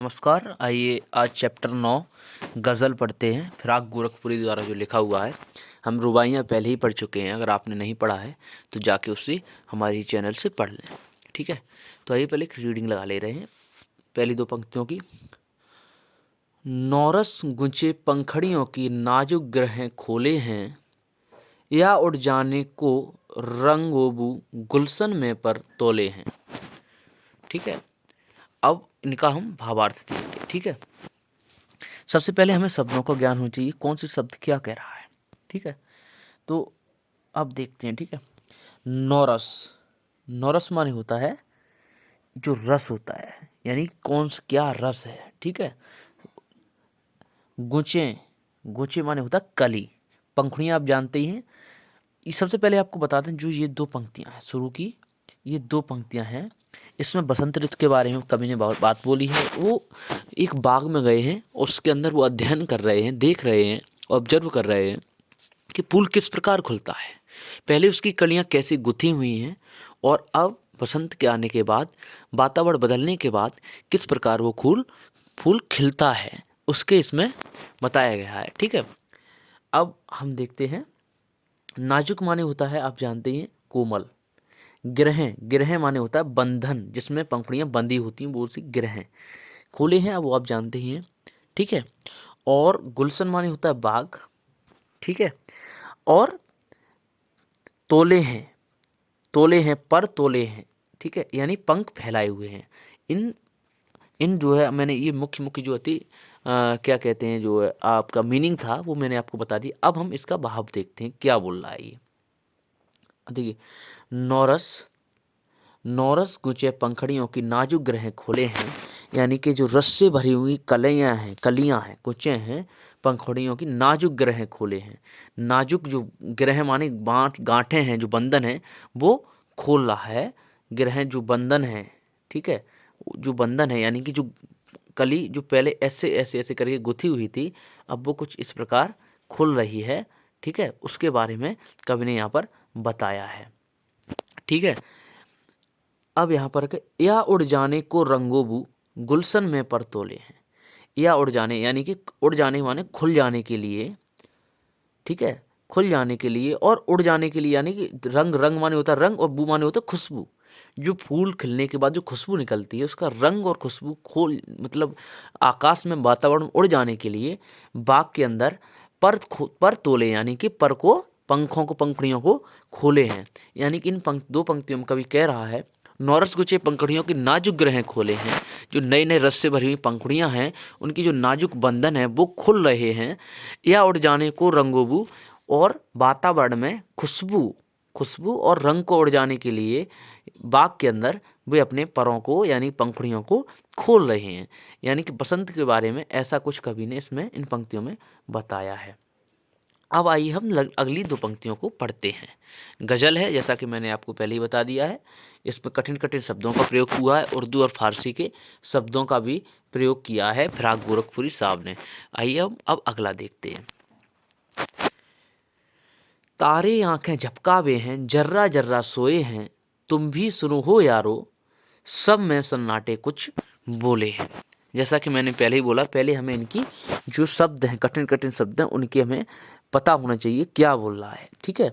नमस्कार। आइए आज चैप्टर 9 गज़ल पढ़ते हैं। फिराक गोरखपुरी द्वारा जो लिखा हुआ है। हम रुबाइयाँ पहले ही पढ़ चुके हैं, अगर आपने नहीं पढ़ा है तो जाके उससे हमारी चैनल से पढ़ लें। ठीक है, तो आइए पहले एक रीडिंग लगा ले रहे हैं पहली दो पंक्तियों की। नौरस गुंचे पंखड़ियों की नाजुक ग्रहें खोले हैं, या उड़ जाने को रंगोबू गुलशन में पर तोले हैं। ठीक है, अब इनका हम भावार्थ देंगे। ठीक है, सबसे पहले हमें शब्दों का ज्ञान होना चाहिए, कौन से शब्द क्या कह रहा है। ठीक है, तो अब देखते हैं। ठीक है, नौरस, नौरस माने होता है जो रस होता है, यानी कौन सा क्या रस है। ठीक है, गुचे, गुचे माने होता है कली, पंखुड़ियाँ आप जानते ही हैं। ये सबसे पहले आपको बता दें, जो ये दो पंक्तियां हैं शुरू की, ये दो पंक्तियां हैं, इसमें बसंत ऋतु के बारे में कवि ने बात बोली है। वो एक बाग में गए हैं और उसके अंदर वो अध्ययन कर रहे हैं, देख रहे हैं, ऑब्जर्व कर रहे हैं कि फूल किस प्रकार खुलता है, पहले उसकी कलियां कैसी गुथी हुई हैं, और अब बसंत के आने के बाद, वातावरण बदलने के बाद किस प्रकार वो फूल खिलता है, उसके इसमें बताया गया है। ठीक है, अब हम देखते हैं। नाजुक माने होता है आप जानते हैं कोमल। ग्रहें, ग्रहें माने होता है बंधन, जिसमें पंखुड़ियां बंधी होती हैं, वो सी ग्रहें। खोले हैं वो आप जानते ही हैं। ठीक है, और गुलशन माने होता है बाग। ठीक है, और तोले हैं, तोले हैं पर तोले हैं। ठीक है, यानी पंख फैलाए हुए हैं। इन इन जो है, मैंने ये मुख्य मुख्य जो होती क्या कहते हैं, जो है आपका मीनिंग था वो मैंने आपको बता दी। अब हम इसका भाव देखते हैं क्या बोल रहा है ये। देखिए, नौरस, नौरस गुचे पंखड़ियों की नाजुक ग्रहें खोले हैं, यानी कि जो रस से भरी हुई कलियां हैं, कलियां हैं, कुचे हैं, पंखड़ियों की नाजुक ग्रहें खोले हैं। नाजुक जो ग्रह माने गांठें हैं, जो बंधन है वो खोल रहा है। ग्रह जो बंधन है, ठीक है, जो बंधन है यानी कि जो कली जो पहले ऐसे ऐसे ऐसे करके गुथी हुई थी, अब वो कुछ इस प्रकार खुल रही है। ठीक है, उसके बारे में कवि ने यहाँ पर बताया है। ठीक है, अब यहाँ पर या उड़ जाने को रंगोबू गुलशन में पर तोले हैं। या उड़ जाने यानी कि उड़ जाने माने खुल जाने के लिए। ठीक है, खुल जाने के लिए और उड़ जाने के लिए, यानी कि रंग, रंग माने होता है रंग, और बू माने होता है खुशबू। जो फूल खिलने के बाद जो खुशबू निकलती है, उसका रंग और खुशबू खोल, मतलब आकाश में वातावरण में उड़ जाने के लिए बाग के अंदर पर तोले, यानी कि पर को, पंखों को, पंखुड़ियों को खोले हैं। यानी कि इन दो पंक्तियों में कवि कह रहा है, नौरस गुचे पंखुड़ियों की नाजुक ग्रहें खोले हैं, जो नए नए रस से भरी हुई पंखुड़ियां हैं, उनकी जो नाजुक बंधन है वो खुल रहे हैं। या उड़ जाने को रंगोबू, और वातावरण में खुशबू, खुशबू और रंग को उड़ जाने के लिए बाग के अंदर वे अपने परों को यानी पंखुड़ियों को खोल रहे हैं। यानी कि बसंत के बारे में ऐसा कुछ कवि ने इसमें इन पंक्तियों में बताया है। अब आइए हम अगली दो पंक्तियों को पढ़ते हैं। गज़ल है, जैसा कि मैंने आपको पहले ही बता दिया है। इसमें कठिन कठिन शब्दों का प्रयोग हुआ है, उर्दू और फारसी के शब्दों का भी प्रयोग किया है फिराक गोरखपुरी साहब ने। आइए हम अब अगला देखते हैं। तारे आंखें झपकावे हैं, जर्रा जर्रा सोए हैं, तुम भी सुनो हो यारो, सब में सन्नाटे कुछ बोले हैं। जैसा कि मैंने पहले ही बोला, पहले हमें इनकी जो शब्द हैं, कठिन कठिन शब्द हैं, उनके हमें पता होना चाहिए क्या बोल रहा है। ठीक है,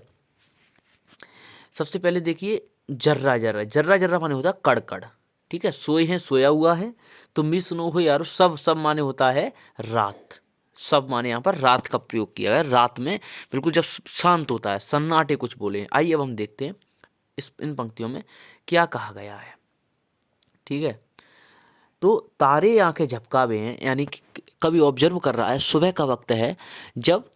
सबसे पहले देखिए, जर्रा जर्रा, जर्रा जर्रा माने होता है कड़कड़। ठीक है, सोए हैं सोया हुआ है, तुम भी सुनो हो यारो, सब, सब माने होता है रात। सब माने यहाँ पर रात का प्रयोग किया गया, रात में बिल्कुल जब शांत होता है, सन्नाटे कुछ बोले हैं। आइए अब हम देखते हैं इन पंक्तियों में क्या कहा गया है। ठीक है, तो तारे आंखें झपकावे हैं, यानी कि कभी ऑब्जर्व कर रहा है, सुबह का वक्त है, जब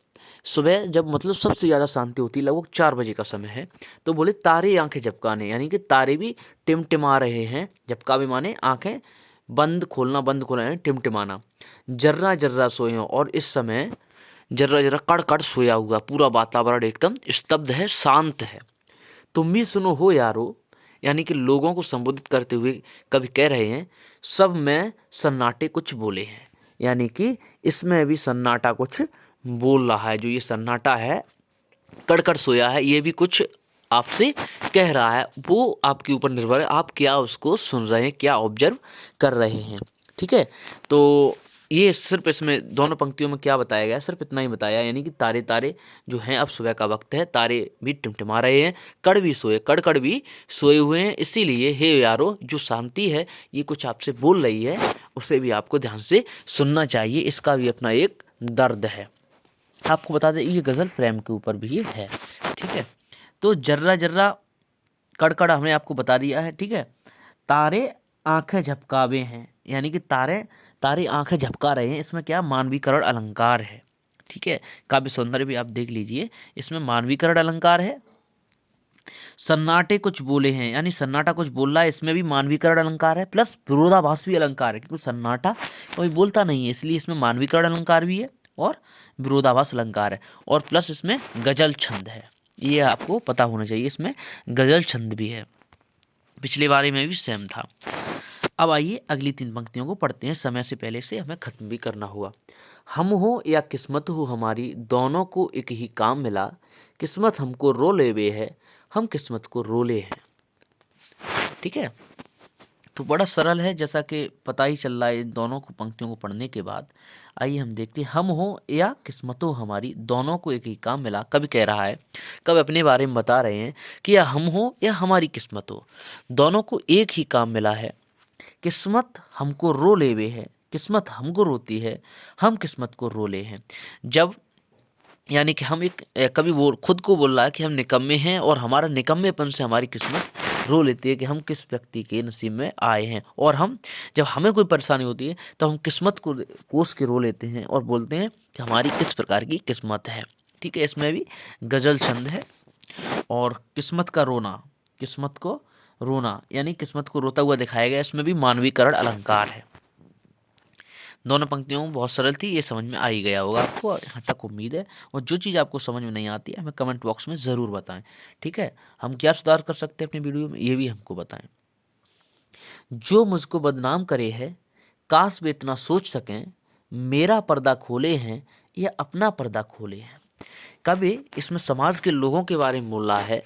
सुबह जब मतलब सबसे ज़्यादा शांति होती है, लगभग 4 बजे का समय है। तो बोले तारे आंखें झपकाने, यानी कि तारे भी टिमटिमा रहे हैं। झपकावे माने आंखें बंद खोलना, बंद खोलना यानी टिमटिमाना। जर्रा जर्रा सोए हो, और इस समय जर्रा जर्रा कड़ कड़ सोया हुआ, पूरा वातावरण एकदम स्तब्ध है, शांत है। तुम भी सुनो हो यारो, यानी कि लोगों को संबोधित करते हुए कवि कह रहे हैं, सब में सन्नाटे कुछ बोले हैं। यानी कि इसमें भी सन्नाटा कुछ बोल रहा है। जो ये सन्नाटा है, कड़कड़ सोया है, ये भी कुछ आपसे कह रहा है। वो आपके ऊपर निर्भर है, आप क्या उसको सुन रहे हैं, क्या ऑब्जर्व कर रहे हैं। ठीक है, तो ये सिर्फ इसमें दोनों पंक्तियों में क्या बताया गया, सिर्फ इतना ही बताया, यानी कि तारे तारे जो हैं, अब सुबह का वक्त है, तारे भी टिमटिमा रहे हैं, कड़ भी सोए, कड़ भी सोए हुए हैं, इसीलिए हे यारो जो शांति है ये कुछ आपसे बोल रही है, उसे भी आपको ध्यान से सुनना चाहिए, इसका भी अपना एक दर्द है। आपको बता दें ये गज़ल प्रेम के ऊपर भी है। ठीक है, तो जर्रा जर्रा कड़कड़ हमने आपको बता दिया है। ठीक है, तारे आंखें झपकावे हैं, यानी कि तारे तारे आंखें झपका रहे हैं, इसमें क्या मानवीकरण अलंकार है। ठीक है, काव्य सौंदर्य भी आप देख लीजिए, इसमें मानवीकरण अलंकार है। सन्नाटे कुछ बोले हैं, यानी सन्नाटा कुछ बोल रहा है, इसमें भी मानवीकरण अलंकार है, प्लस विरोधाभास भी अलंकार है, क्योंकि सन्नाटा कोई बोलता नहीं है, इसलिए इसमें मानवीकरण अलंकार भी है और विरोधाभास अलंकार है, और प्लस इसमें गजल छंद है, ये आपको पता होना चाहिए, इसमें गजल छंद भी है, पिछले बारे में भी सेम था। अब आइए अगली 3 पंक्तियों को पढ़ते हैं, समय से पहले से हमें खत्म भी करना होगा। हम हो या किस्मत हो हमारी, दोनों को एक ही काम मिला, किस्मत हमको रो लेवे है, हम किस्मत को रोले हैं। ठीक है, तो बड़ा सरल है, जैसा कि पता ही चल रहा है इन दोनों को पंक्तियों को पढ़ने के बाद। आइए हम देखते हैं, हम हो या किस्मत हो हमारी, दोनों को एक ही काम मिला, कवि कह रहा है, कवि अपने बारे में बता रहे हैं कि या हम हो या हमारी किस्मत हो, दोनों को एक ही काम मिला है, किस्मत हमको रो लेवे है, किस्मत हमको रोती है, हम किस्मत को रोले हैं। जब यानी कि हम एक कभी वो खुद को बोल रहा है कि हम निकम्मे हैं, और हमारा निकम्मेपन से हमारी किस्मत रो लेती है कि हम किस व्यक्ति के नसीब में आए हैं, और हम जब हमें कोई परेशानी होती है तो हम किस्मत को कोस के रो लेते हैं और बोलते हैं कि हमारी किस प्रकार की किस्मत है। ठीक है, इसमें भी गजल छंद है, और किस्मत का रोना, किस्मत को रोना यानी किस्मत को रोता हुआ दिखाया गया, इसमें भी मानवीकरण अलंकार है। दोनों पंक्तियों बहुत सरल थी, ये समझ में आ ही गया होगा आपको, यहाँ तक उम्मीद है। और जो चीज़ आपको समझ में नहीं आती है हमें कमेंट बॉक्स में ज़रूर बताएं। ठीक है, हम क्या सुधार कर सकते हैं अपनी वीडियो में, ये भी हमको बताएं। जो मुझको बदनाम करे है, काश वे इतना सोच सकें, मेरा पर्दा खोले हैं या अपना पर्दा खोले हैं। कवि इसमें समाज के लोगों के बारे में बोल रहा है,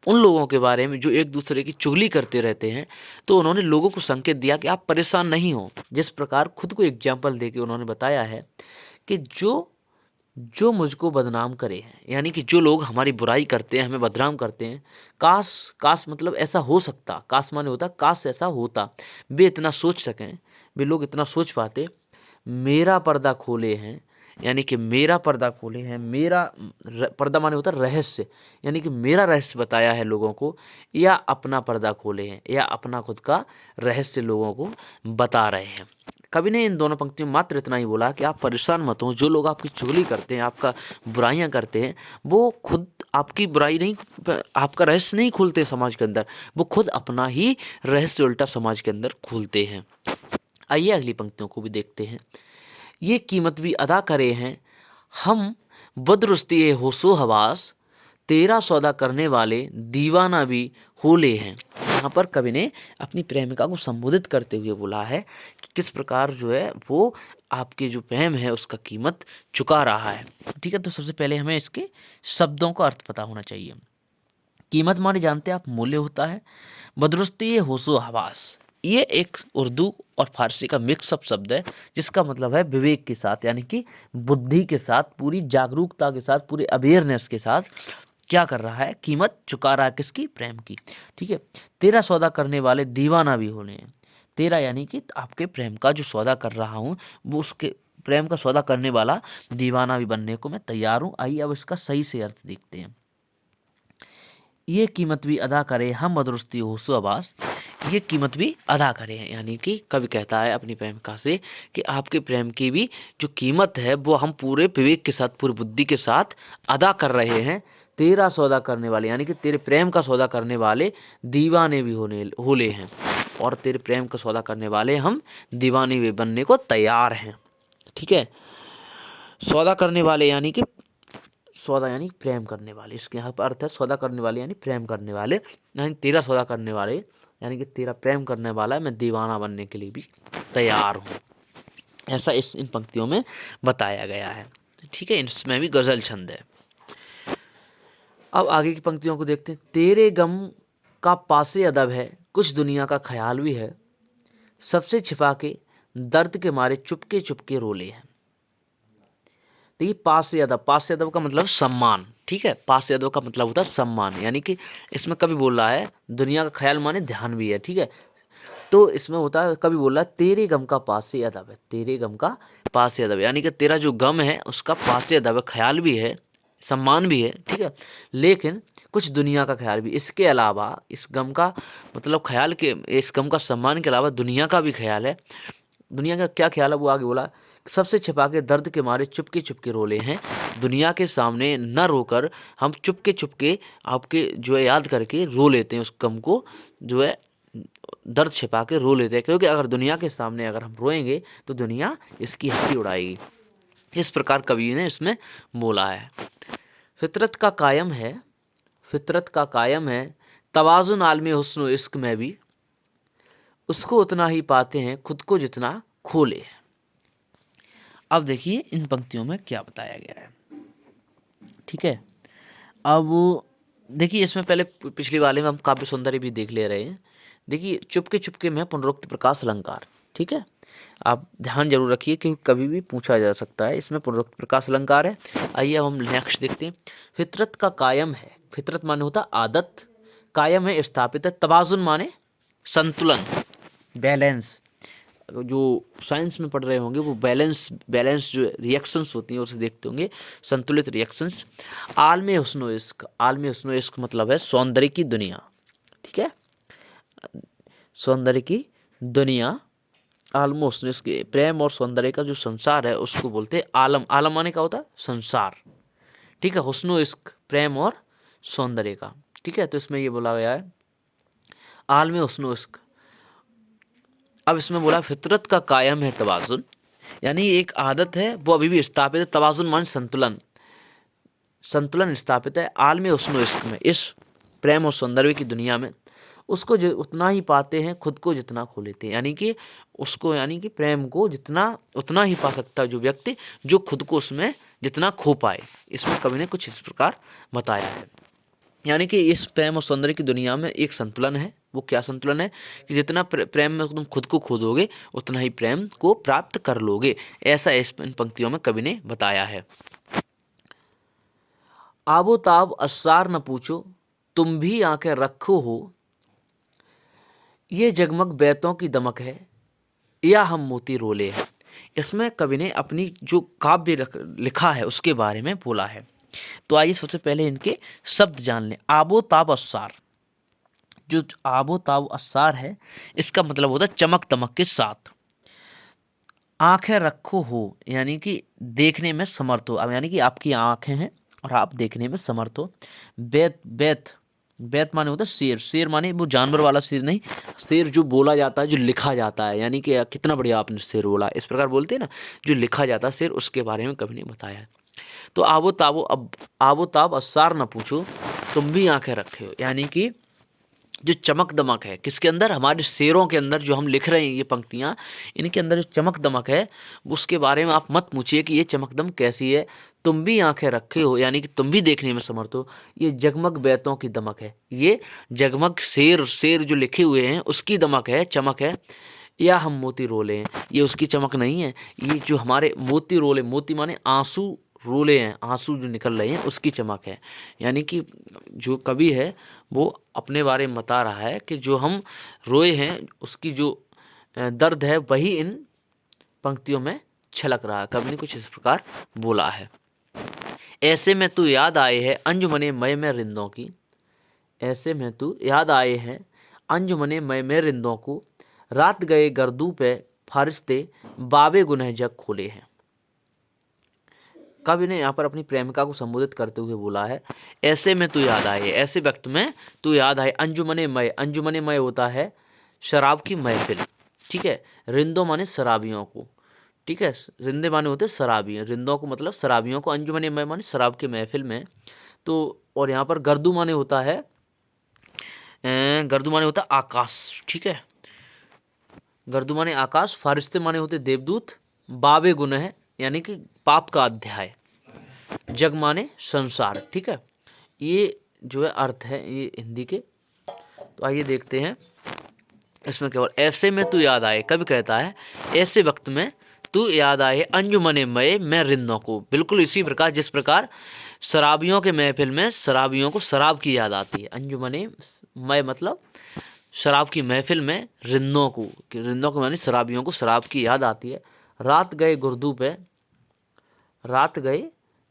उन लोगों के बारे में जो एक दूसरे की चुगली करते रहते हैं, तो उन्होंने लोगों को संकेत दिया कि आप परेशान नहीं हो। जिस प्रकार खुद को एग्जाम्पल देके उन्होंने बताया है कि जो जो मुझको बदनाम करे हैं, यानी कि जो लोग हमारी बुराई करते हैं, हमें बदनाम करते हैं, काश काश मतलब ऐसा हो सकता, काश माने होता काश ऐसा होता, वे इतना सोच सकें, वे लोग इतना सोच पाते, मेरा पर्दा खोले हैं, यानी कि मेरा पर्दा खोले हैं, मेरा पर्दा माने होता रहस्य, यानी कि मेरा रहस्य बताया है लोगों को, या अपना पर्दा खोले हैं, या अपना खुद का रहस्य लोगों को बता रहे हैं। कवि ने इन दोनों पंक्तियों में मात्र इतना ही बोला कि आप परेशान मत हो, जो लोग आपकी चुगली करते हैं, आपका बुराइयां करते हैं, वो खुद आपकी बुराई नहीं, आपका रहस्य नहीं खोलते समाज के अंदर, वो खुद अपना ही रहस्य उल्टा समाज के अंदर खोलते हैं। आइए अगली पंक्तियों को भी देखते हैं। ये कीमत भी अदा करे हैं हम, बदरुस्ती होशो हवास, तेरा सौदा करने वाले दीवाना भी होले हैं। यहाँ पर कवि ने अपनी प्रेमिका को संबोधित करते हुए बोला है कि किस प्रकार जो है वो आपके जो प्रेम है उसका कीमत चुका रहा है। ठीक है, तो सबसे पहले हमें इसके शब्दों का अर्थ पता होना चाहिए। कीमत माने जानते हैं आप, मूल्य होता है। बदरुस्ती होशो हवास, ये एक उर्दू और फारसी का मिक्सअप शब्द है, जिसका मतलब है विवेक के साथ, यानी कि बुद्धि के साथ, पूरी जागरूकता के साथ, पूरी अवेयरनेस के साथ क्या कर रहा है, कीमत चुका रहा है, किसकी, प्रेम की। ठीक है, तेरा सौदा करने वाले दीवाना भी होने हैं। तेरा यानी कि आपके प्रेम का जो सौदा कर रहा हूँ, वो उसके प्रेम का सौदा करने वाला दीवाना भी बनने को मैं तैयार हूँ। आइए अब इसका सही से अर्थ देखते हैं। ये कीमत भी अदा करे हम, बदरुस्ती होशो आवास, ये कीमत भी अदा करें, यानी कि कवि कहता है अपनी प्रेमिका से कि आपके प्रेम की भी जो कीमत है वो हम पूरे विवेक के साथ, पूरी बुद्धि के साथ अदा कर रहे हैं। तेरा सौदा करने वाले, यानी कि तेरे प्रेम का सौदा करने वाले दीवाने भी होले हैं, और तेरे प्रेम का सौदा करने वाले हम दीवाने भी बनने को तैयार हैं। ठीक है, सौदा करने वाले यानी कि सौदा यानी प्रेम करने वाले, इसके यहाँ पर अर्थ है सौदा करने वाले यानी प्रेम करने वाले, यानी तेरा सौदा करने वाले यानी कि तेरा प्रेम करने वाला मैं दीवाना बनने के लिए भी तैयार हूँ, ऐसा इन पंक्तियों में बताया गया है। ठीक है, इसमें भी गजल छंद है। अब आगे की पंक्तियों को देखते हैं। तेरे गम का पासे अदब है, कुछ दुनिया का ख्याल भी है, सबसे छिपा के दर्द के मारे चुपके चुपके रोले हैं। देखिए पास से अदब का मतलब सम्मान, ठीक है, पास से अदब का मतलब होता है सम्मान, यानी कि इसमें कभी बोल रहा है दुनिया का ख्याल माने ध्यान भी है, ठीक है। तो इसमें होता है कभी बोल रहा है तेरे गम का पास से अदब है, तेरे गम का पास से अदब, यानी कि तेरा जो गम है उसका पास से अदब है, ख्याल भी है, सम्मान भी है, ठीक है, लेकिन कुछ दुनिया का ख्याल भी, इसके अलावा इस गम का मतलब ख्याल के, इस गम का सम्मान के अलावा दुनिया का भी ख्याल है। दुनिया का क्या ख्याल है वो आगे बोला, सबसे छिपा के दर्द के मारे चुपके चुपके रोले हैं, दुनिया के सामने न रोकर हम चुपके चुपके आपके जो है याद करके रो लेते हैं, उस गम को जो है दर्द छिपा के रो लेते हैं, क्योंकि अगर दुनिया के सामने अगर हम रोएंगे तो दुनिया इसकी हंसी उड़ाएगी। इस प्रकार कवि ने इसमें बोला है। फितरत का कायम है, फितरत का कायम है तवाज़ुन आलमी हुस्न इश्क में भी, उसको उतना ही पाते हैं खुद को जितना खोले। अब देखिए इन पंक्तियों में क्या बताया गया है, ठीक है। अब देखिए इसमें पहले पिछली वाले में हम काव्य सौंदर्य भी देख ले रहे हैं। देखिए चुपके चुपके में पुनरुक्त प्रकाश अलंकार, ठीक है, आप ध्यान जरूर रखिए क्योंकि कभी भी पूछा जा सकता है, इसमें पुनरुक्त प्रकाश अलंकार है। आइए अब हम नेक्स्ट देखते हैं। फितरत का कायम है, फितरत माने होता आदत, कायम है स्थापित है, तवाजुन माने संतुलन, बैलेंस, जो साइंस में पढ़ रहे होंगे वो बैलेंस, बैलेंस जो रिएक्शंस होती हैं उसे देखते होंगे, संतुलित रिएक्शंस। आलम हुस्न इश्क, आलम हुस्न इश्क मतलब है सौंदर्य की दुनिया, ठीक है, सौंदर्य की दुनिया, आलम हुस्न इश्क, प्रेम और सौंदर्य का जो संसार है उसको बोलते हैं आलम, आलम माने का होता है संसार, ठीक है, हुस्न इश्क प्रेम और सौंदर्य का, ठीक है। तो इसमें ये बोला गया है आलम हुस्न इश्क। अब इसमें बोला फितरत का कायम है तवाजुन, यानी एक आदत है वो अभी भी स्थापित है, तवाजुन मान संतुलन, संतुलन स्थापित है आलम हुस्न इश्क में, इस प्रेम और सौंदर्य की दुनिया में, उसको उतना ही पाते हैं खुद को जितना खो लेते हैं, यानी कि उसको, यानी कि प्रेम को जितना उतना ही पा सकता है जो व्यक्ति जो खुद को उसमें जितना खो पाए। इसमें कवि ने कुछ इस प्रकार बताया है, यानी कि इस प्रेम और सौंदर्य की दुनिया में एक संतुलन है। वो क्या संतुलन है कि जितना प्रेम में तुम खुद को खो दोगे उतना ही प्रेम को प्राप्त कर लोगे, ऐसा इस इन पंक्तियों में कवि ने बताया है। आबो ताब अस्सार न पूछो तुम भी आंखें रखो हो, ये जगमग बैतों की दमक है या हम मोती रोले हैं। इसमें कवि ने अपनी जो काव्य लिखा है उसके बारे में बोला है। तो आइए सबसे पहले इनके शब्द जान लें। आबो ताब अस्सार, जो आबो ताब अस्सार है इसका मतलब होता है चमक दमक के साथ। आंखें रखो हो यानी कि देखने में समर्थ हो, अब यानी कि आपकी आंखें हैं और आप देखने में समर्थ हो। बैत, बैत, बैत माने होता है शेर, शेर माने वो जानवर वाला शेर नहीं, शेर जो बोला जाता है, जो लिखा जाता है, यानी कि कितना बढ़िया आपने शेर बोला, इस प्रकार बोलते हैं ना, जो लिखा जाता है शेर, उसके बारे में कभी नहीं बताया है। तो आबो ताबो, अब आबो ताब अस्सार ना पूछो तुम भी आंखें रखे हो, यानी कि जो चमक दमक है किसके अंदर, हमारे शेरों के अंदर, जो हम लिख रहे हैं ये पंक्तियाँ, इनके अंदर जो चमक दमक है उसके बारे में आप मत पूछिए कि ये चमक दमक कैसी है, तुम भी आंखें रखे हो यानी कि तुम भी देखने में समर्थ हो। ये जगमग बैतों की दमक है, ये जगमग शेर, शेर जो लिखे हुए हैं उसकी दमक है, चमक है, या हम मोती रोले हैं, ये उसकी चमक नहीं है, ये जो हमारे मोती रोले, मोती माने आंसू, रोले हैं आंसू जो निकल रहे हैं उसकी चमक है। यानी कि जो कवि है वो अपने बारे में बता रहा है कि जो हम रोए हैं उसकी जो दर्द है वही इन पंक्तियों में छलक रहा है। कवि ने कुछ इस प्रकार बोला है। ऐसे में तू याद आए है अंजुमने मय में रिंदों की, ऐसे में तू याद आए हैं अंजुमने मय में रिंदों को, रात गए गर्दू पे फारिस्ते बाबे गुनह जग खोले हैं। कवि ने यहाँ पर अपनी प्रेमिका को संबोधित करते हुए बोला है ऐसे में तू याद आए, ऐसे वक्त में तू याद आए, अंजुमने मय, अंजुमने मय होता है शराब की महफिल, ठीक है, रिंदों माने शराबियों को, ठीक है, रिंदे माने होते शराबी, रिंदों को मतलब शराबियों को, अंजुमने मय माने शराब की महफिल में। तो और यहाँ पर गर्दू माने होता है, गर्दू माने होता है आकाश, ठीक है, गर्दू माने आकाश, फारिस्ते माने होते देवदूत, बाबे गुनह यानी कि पाप का अध्याय, जग माने संसार, ठीक है, ये जो है अर्थ है ये हिंदी के। तो आइए देखते हैं इसमें केवल ऐसे में तू याद आए, कभी कहता है ऐसे वक्त में तू याद आए अंजुमने मये मैं रिंदों को। बिल्कुल इसी प्रकार जिस प्रकार शराबियों के महफिल में शराबियों को शराब की याद आती है। अंजुमने मय मतलब शराब की महफिल में रिंदों को, कि रिंदों को माने शराबियों को शराब की याद आती है। रात गए गुर्दू पे, रात गए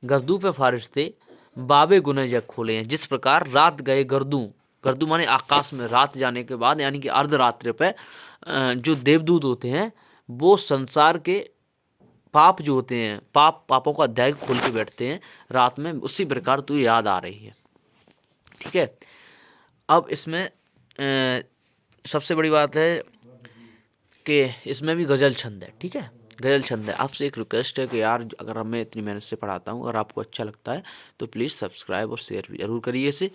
गर्दू पे फारिश्ते बाबे गुने जग खोले हैं। जिस प्रकार रात गए गर्दू, गर्दू माने आकाश में रात जाने के बाद यानी कि अर्धरात्रि पे जो देवदूत होते हैं वो संसार के पाप जो होते हैं, पापों का अध्याय खोल के बैठते हैं रात में, उसी प्रकार तू याद आ रही है। ठीक है। अब इसमें सबसे बड़ी बात है कि इसमें भी गज़ल छंद है। ठीक है, गज़ल छंद है। आपसे एक रिक्वेस्ट है कि यार अगर मैं इतनी मेहनत से पढ़ाता हूँ, अगर आपको अच्छा लगता है तो प्लीज़ सब्सक्राइब और शेयर भी ज़रूर करिए इसे,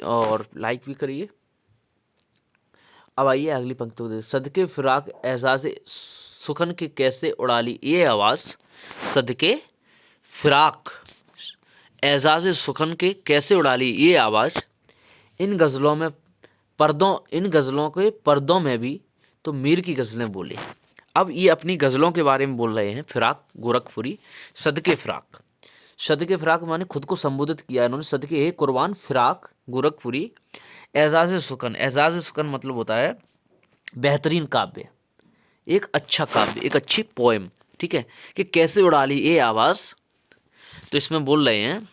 और लाइक भी करिए। अब आइए अगली पंक्ति को देखिए। सदके फिराक एजाज़ सुखन के कैसे उड़ा ली ये आवाज़, सदके फिराक एजाज़ सुखन के कैसे उड़ा ली ये आवाज़, इन गज़लों में पर्दों, इन गज़लों के पर्दों में भी तो मीर की गज़लें बोली। अब ये अपनी गज़लों के बारे में बोल रहे हैं। फिराक गोरखपुरी, सदके फिराक, सदके फिराक माने खुद को संबोधित किया इन्होंने, सदके है कुर्बान फिराक गोरखपुरी एजाज़ सुकन। एजाज़ सुकन मतलब होता है बेहतरीन काव्य, एक अच्छा काव्य, एक अच्छी पोएम। ठीक है, कि कैसे उड़ा ली ये आवाज़। तो इसमें बोल रहे हैं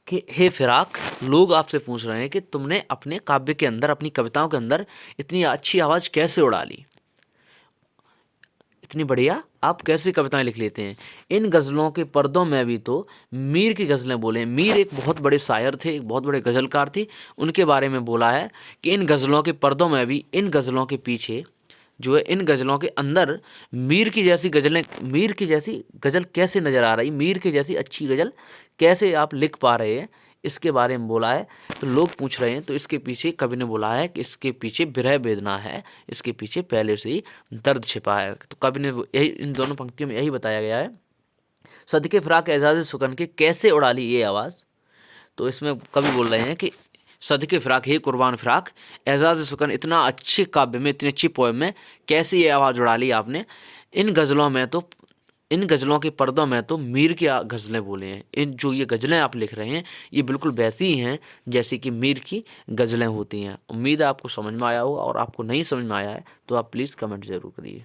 कि हे फिराक, लोग आपसे पूछ रहे हैं कि तुमने अपने काव्य के अंदर, अपनी कविताओं के अंदर इतनी अच्छी आवाज़ कैसे उड़ा ली, इतनी बढ़िया आप कैसे कविताएं लिख लेते हैं। इन गज़लों के पर्दों में भी तो मीर की गज़लें बोले। मीर एक बहुत बड़े शायर थे, एक बहुत बड़े गज़लकार थे, उनके बारे में बोला है कि इन गज़लों के पर्दों में भी, इन गज़लों के पीछे जो है, इन गज़लों के अंदर मीर की जैसी गज़लें, मीर की जैसी गज़ल कैसे नज़र आ रही, मीर की जैसी अच्छी गज़ल कैसे आप लिख पा रहे हैं, इसके बारे में बोला है। तो लोग पूछ रहे हैं, तो इसके पीछे कवि ने बोला है कि इसके पीछे विरह वेदना है, इसके पीछे पहले से ही दर्द छिपा है। तो कवि ने यही, इन दोनों पंक्तियों में यही बताया गया है। सदके फिराक एजाज़ सुकन के कैसे उड़ा ली ये आवाज़। तो इसमें कवि बोल रहे हैं कि सदके फिराक, हे कुर्बान फिराक एजाज़ सुकन, इतना अच्छे काव्य में, इतनी अच्छी पोएम में कैसे ये आवाज़ उड़ा ली आपने। इन गज़लों में तो, इन गज़लों के पर्दों में तो मीर की गज़लें बोले हैं। इन जो ये गज़लें आप लिख रहे हैं ये बिल्कुल वैसी ही हैं जैसे कि मीर की गज़लें होती हैं। उम्मीद है आपको समझ में आया होगा, और आपको नहीं समझ में आया है तो आप प्लीज़ कमेंट ज़रूर करिए।